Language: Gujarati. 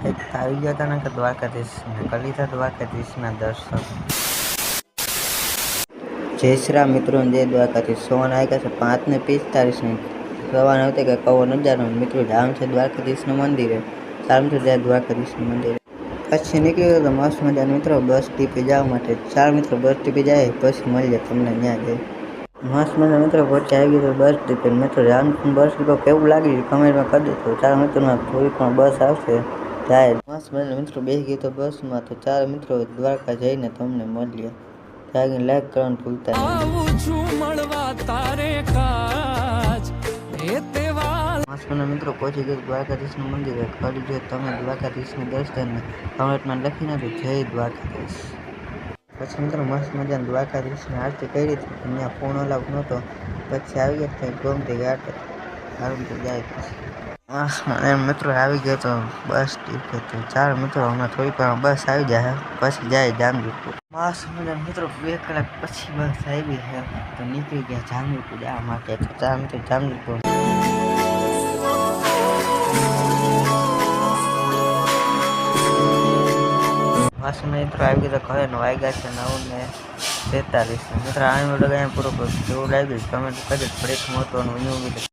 આવી ગયા હતા ને કે દ્વારકાધીશ કરી લીધા દ્વારકાધીશના દર્શન। જય શ્રી રામ મિત્રો, જય દ્વારકાધીશ। સવારના આવ્યા છે 5:45 સવારના આવતી કે કવો નજારો મિત્રો જામ છે દ્વારકાધીશના મંદિરે। ચાલો મિત્રો જાય દ્વારકાધીશના મંદિરે। પછી નીકળી ગયો તો મસ્ત મજા મિત્રો બસ ટીપે જવા માટે। ચાર મિત્રો બસ ટીપે જાય પછી મળીએ તમને ત્યાં જઈ। મસ્ત મજા મિત્રો પહોંચી આવી ગયો બસ ટીપે। મિત્રો રામ બસ ટીપો કેવું લાગી કમેન્ટમાં કરી દેજો। ચાર મિત્રોમાં થોડી પણ બસ આવશે જાય મસ્ત મજા મિત્રો બેસી ગઈ તો બસમાં। તો ચાર મિત્રો દ્વારકા જઈને તમને મળીએ। ત્યાં લાઈક કરવાનું ભૂલતા નહીં। મિત્રો પહોંચી ગયો દ્વારકાધીશનું મંદિરે। કરી જો તમે દ્વારકાધીશના દર્શન કમેન્ટમાં લખી નાખો જય દ્વારકાધીશ। પછી મિત્રો મસ્ત મજાની દ્વારકાધીશની આરતી કરી હતી ત્યાં ફોન અલાઉ નહોતો। પછી આવી ગયા ત્યાં ગોમતી ઘાટ આવી તો જાય પછી મિત્રો આવી ગયો તો બસ ટીપે। તો ચાર મિત્રો હમણાં થોડીક વાર બસ આવી જાય પછી જાય જામજોધપુર। મસ્ત મજા મિત્રો 2 કલાક પછી બસ આવી છે તો નીકળી ગયા જામજોધપુર જવા માટે। તો ચાર મિત્રો જામજોધપુર મસ્ત મિત્રો આવી ગયા તો ઘરે વાગ્યા છે 9:43। મિત્રો આ વિડીયો પૂરો કરો કેવું લાગ્યું કમેન્ટ કરી થોડીક મહત્વનું